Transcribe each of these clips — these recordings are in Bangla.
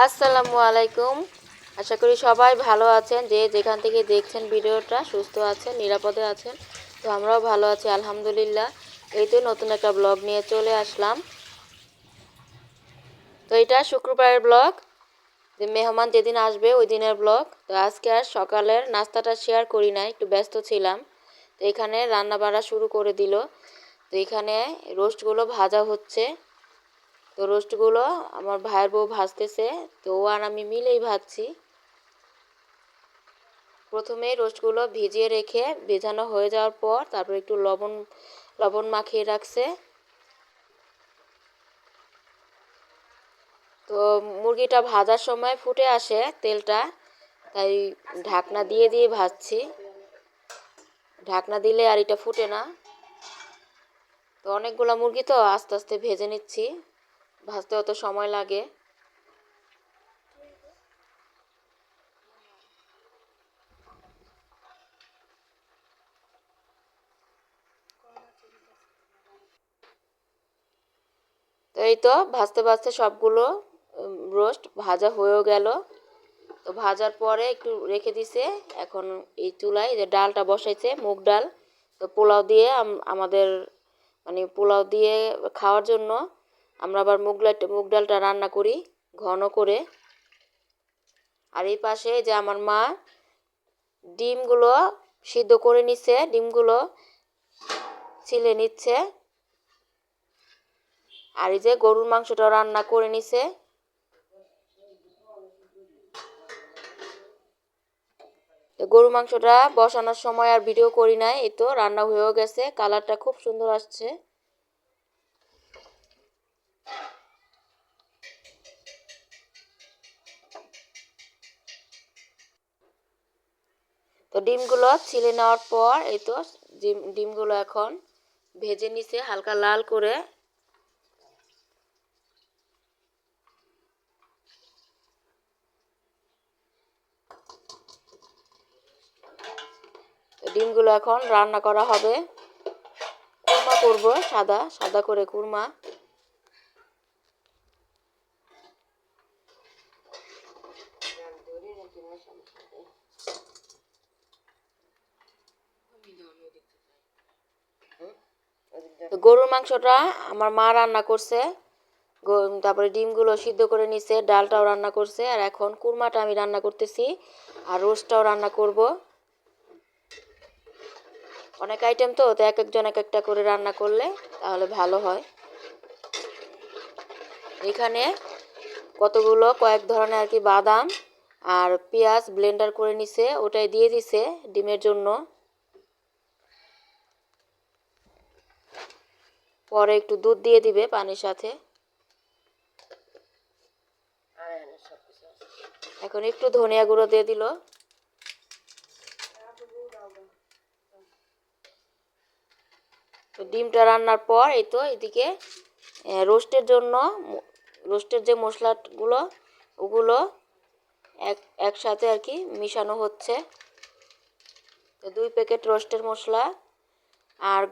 আসসালামু আলাইকুম। আশা করি সবাই ভালো আছেন, যে যেখান থেকে দেখছেন ভিডিওটা সুস্থ আছেন, নিরাপদে আছেন। তো আমরাও ভালো আছি আলহামদুলিল্লাহ। এই তো নতুন একটা ব্লগ নিয়ে চলে আসলাম। তো এটা শুক্রবারের ব্লগ, যে মেহমান যেদিন আসবে ওই দিনের ব্লগ। তো আজকে আর সকালের নাস্তাটা শেয়ার করি নাই, একটু ব্যস্ত ছিলাম। তো এখানে রান্না বাড়া শুরু করে দিল। তো এখানে রোস্টগুলো ভাজা হচ্ছে। তো রোস্টগুলো আমার ভাইয়ের বউ ভাজতেছে, তো ও আর আমি মিলেই ভাজছি। প্রথমে রোস্টগুলো ভিজিয়ে রেখে ভেজানো হয়ে যাওয়ার পর তারপর একটু লবণ লবণ মাখিয়ে রাখছে। তো মুরগিটা ভাজার সময় ফুটে আসে তেলটা, তাই ঢাকনা দিয়ে দিয়ে ভাজছি। ঢাকনা দিলে আর এটা ফুটে না। তো অনেকগুলো মুরগি তো আস্তে আস্তে ভেজে নিচ্ছি, ভাজতে অত সময় লাগে। তো এই তো ভাজতে ভাজতে সবগুলো রোস্ট ভাজা হয়েও গেল। তো ভাজার পরে একটু রেখে দিছে। এখন এই চুলায় যে ডালটা বসাইছে, মুগ ডাল। তো পোলাও দিয়ে আমাদের মানে পোলাও দিয়ে খাওয়ার জন্য আমরা আবার মুগ ডালটা রান্না করি ঘন করে। আর এই পাশে যে আমার মা ডিমগুলো সিদ্ধ করে নিচ্ছে, ডিমগুলো ছিলে নিচ্ছে। আর এই যে গরুর মাংসটা রান্না করে নিছে। তো গরু মাংসটা বসানোর সময় আর ভিডিও করি নাই, এই তো রান্না হয়েও গেছে, কালারটা খুব সুন্দর আসছে। তো ডিমগুলো ছিলে নেওয়ার পর এই তো ডিমগুলো এখন ভেজে নিছে হালকা লাল করে। তো ডিমগুলো এখন রান্না করা হবে, কুরমা করব, সাদা সাদা করে কুরমা। তো গরুর মাংসটা আমার মা রান্না করছে, তারপরে ডিমগুলো সিদ্ধ করে নিছে, ডালটাও রান্না করছে, আর এখন কুরমাটা আমি রান্না করতেছি, আর রোস্টটাও রান্না করব। অনেক আইটেম তো, তো এক একজন এক একটা করে রান্না করলে তাহলে ভালো হয়। এখানে কয়েক ধরনের আর কি বাদাম আর পেঁয়াজ ব্লেন্ডার করে নিছে, ওটাই দিয়ে দিছে ডিমের জন্য। পরে একটু দুধ দিয়ে দিবে পানির সাথে। এখন একটু ধনিয়া গুঁড়ো দিয়ে দিল। তো ডিমটা রান্নার পর এই তো এদিকে রোস্টের জন্য রোস্টের যে মশলাগুলো ওগুলো একসাথে আর কি মিশানো হচ্ছে। তো 2 প্যাকেট রোস্টের মশলা, আর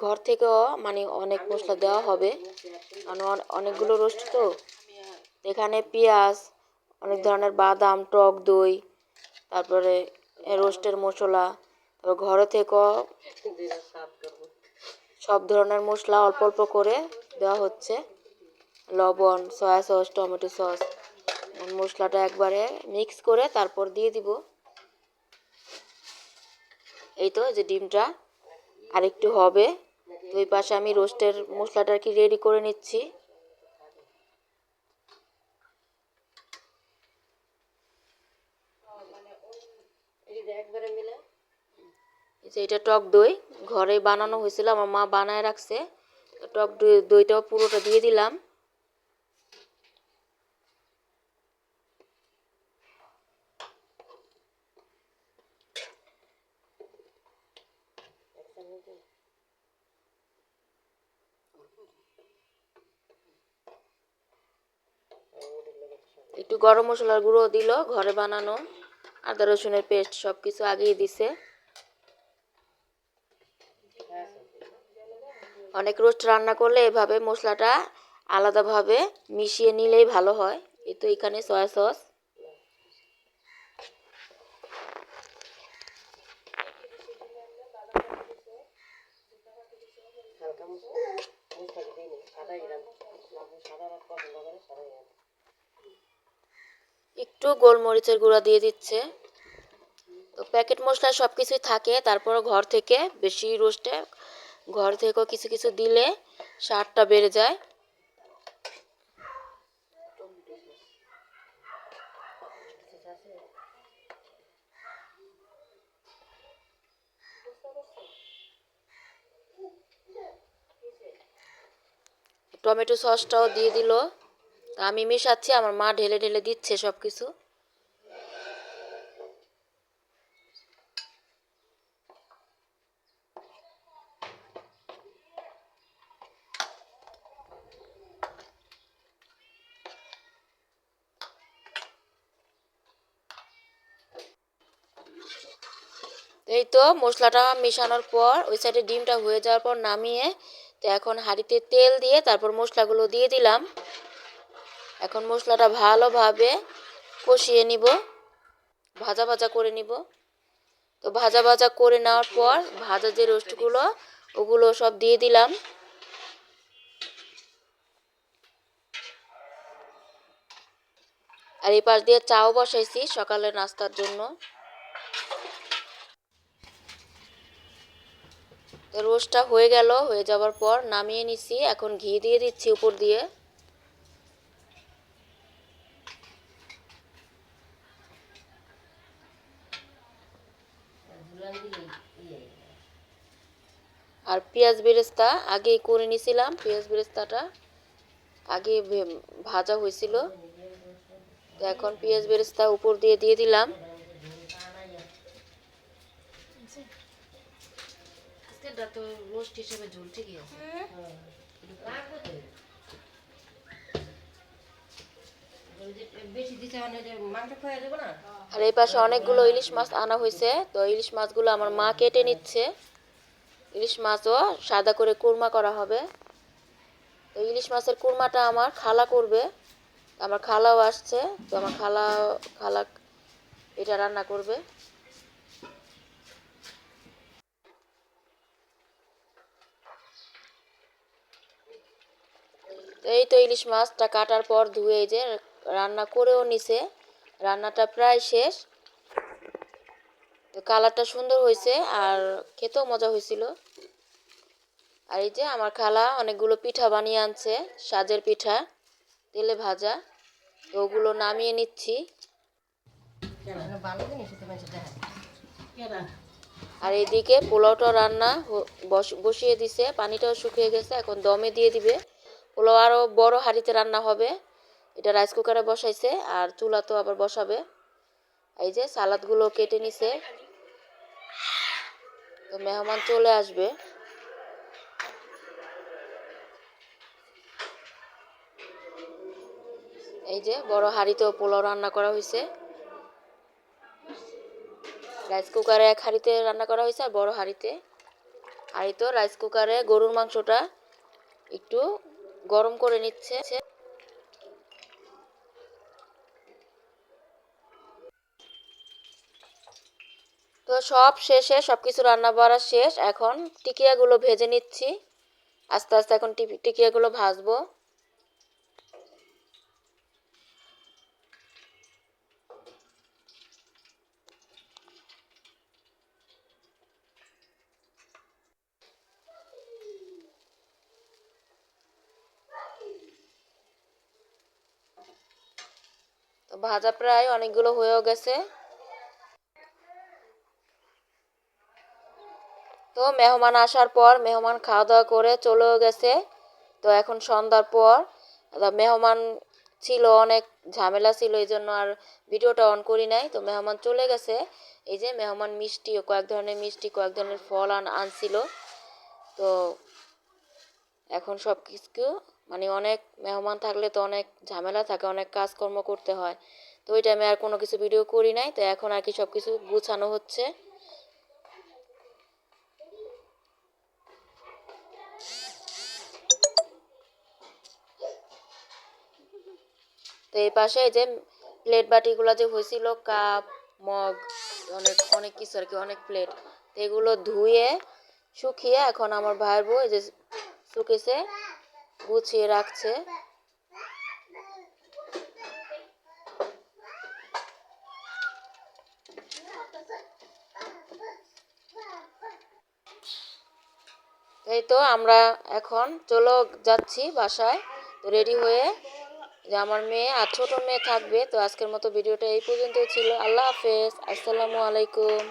ঘর থেকেও মানে অনেক মশলা দেওয়া হবে, মানে অনেকগুলো রোস্ট তো। এখানে পেঁয়াজ, অনেক ধরনের বাদাম, টক দই, তারপরে রোস্টের মশলা, তারপর ঘরে থেকেও সব ধরনের মশলা অল্প অল্প করে দেওয়া হচ্ছে। লবণ, সয়া সস, টমেটো সস, মশলাটা একবারে মিক্স করে তারপর দিয়ে দিব। এই তো যে ডিমটা আরেকটু হবে। তো এই পাশে আমি রোস্টের মশলাটা আর কি রেডি করে নিচ্ছি। এই যে এটা টক দই ঘরে বানানো হয়েছিল, আমার মা বানায় রাখছে। টক দইটাও পুরোটা দিয়ে দিলাম। একটু গরম মশলার গুঁড়ো দিল ঘরে বানানো। আদা রসুনের পেস্ট সব কিছু আগেই দিছে। অনেক রোস্ট রান্না করলে এভাবে মশলাটা আলাদাভাবে মিশিয়ে নিলেই ভালো হয়। এই তো এখানে সয়া সস, একটু গোলমরিচের গুঁড়া দিয়ে দিচ্ছে। তো প্যাকেট মশলা সব কিছুই থাকে, তারপর ঘর থেকে বেশি রোস্টে ঘর থেকেও কিছু কিছু দিলে স্বাদটা বেড়ে যায়। টমেটো সসটাও দিয়ে দিল। আমি মেশাচ্ছি, আমার মা ঢেলে ঢেলে দিচ্ছে সব কিছু। এই তো মশলাটা মেশানোর পর ওই সাইডে ডিমটা হয়ে যাওয়ার পর নামিয়ে, তো এখন হাঁড়িতে তেল দিয়ে তারপর মশলাগুলো দিয়ে দিলাম। এখন মশলাটা ভালোভাবে কষিয়ে নিব, ভাজা ভাজা করে নিব। তো ভাজা ভাজা করে নেওয়ার পর ভাজা যে রোস্টগুলো ওগুলো সব দিয়ে দিলাম। আর এই পাশ দিয়ে চাও বসাইছি সকালের নাস্তার জন্য। তো রোস্টটা হয়ে গেল, হয়ে যাওয়ার পর নামিয়ে নিছি। এখন ঘি দিয়ে দিচ্ছি উপর দিয়ে। আর পেঁয়াজ বেরেস্তা আগেই করে নিছিলাম, পেঁয়াজ বেরেস্তাটা আগে ভাজা হয়েছিল। তো এখন পেঁয়াজ বেরেস্তা উপর দিয়ে দিয়ে দিলাম। তো রোস্ট হিসেবে ঝোল ঠিকই আছে। আর এই পাশে অনেকগুলো ইলিশ মাছ আনা হয়েছে, তো ইলিশ মাছগুলো আমার মা কেটে নিচ্ছে। ইলিশ মাছও সাদা করে কুরমা করা হবে। তো ইলিশ মাছের কুরমাটা আমার খালা করবে, আমার খালাও আসছে। তো আমার খালা খালা এটা রান্না করবে। এই তো ইলিশ মাছটা কাটার পর ধুয়ে এই যে রান্না করেও নিছে। রান্নাটা প্রায় শেষ। তো কালারটা সুন্দর হয়েছে আর খেতেও মজা হয়েছিল। আর এই যে আমার খালা অনেকগুলো পিঠা বানিয়ে আনছে, সাজের পিঠা তেলে ভাজা। তো ওগুলো নামিয়ে নিচ্ছি। আর এইদিকে পোলাওটা রান্না বসিয়ে দিছে, পানিটাও শুকিয়ে গেছে, এখন দমে দিয়ে দিবে। পোলাও আরও বড় হাঁড়িতে রান্না হবে, এটা রাইস কুকারে বসাইছে আর চুলা তো আবার বসাবে। এই যে সালাদগুলো কেটে নিছে, তো মেহমান চলে আসবে। এই যে বড় হাঁড়িতেও পোলাও রান্না করা হয়েছে। রাইস কুকারে এক হাঁড়িতে রান্না করা হয়েছে আর বড় হাঁড়িতে। আর এই তো রাইস কুকারে গরুর মাংসটা একটু গরম করে নিচ্ছে। তো সব শেষে সব কিছু রান্না বাড়া শেষ, এখন টিকিয়াগুলো ভেজে নিচ্ছি আস্তে আস্তে। এখন টিকিয়াগুলো ভাজবো। তো ভাজা প্রায় অনেকগুলো হয়েও গেছে। তো মেহমান আসার পর মেহমান খাওয়া দাওয়া করে চলেও গেছে। তো এখন সন্ধ্যার পর মেহমান ছিল, অনেক ঝামেলা ছিল, এই জন্য আর ভিডিওটা অন করি নাই। তো মেহমান চলে গেছে। এই যে মেহমান মিষ্টি, কয়েক ধরনের মিষ্টি, কয়েক ধরনের ফল আনছিল। তো এখন সব কিছু মানে অনেক মেহমান থাকলে তো অনেক ঝামেলা থাকে, অনেক কাজকর্ম করতে হয়। তো ওই টাইমে আর কোনো কিছু ভিডিও করি নাই, তো এখন আর কি সব কিছু গুছানো হচ্ছে। তো এই পাশে এই যে প্লেট বাটিগুলো যে হয়েছিল, কাপ মগ অনেক অনেক কিছু আর কি, অনেক প্লেট, তো এগুলো ধুয়ে শুকিয়ে এখন আমার ভাইয়ের বউ এই যে শুকেছে গুছিয়ে রাখছে। এই তো আমরা এখন চলো যাচ্ছি বাসায়। তো রেডি হয়ে যে আমার মেয়ে আর ছোট মেয়ে থাকবে। তো আজকের মতো ভিডিওটা এই পর্যন্ত ছিল। আল্লাহ হাফেজ, আসসালামু আলাইকুম।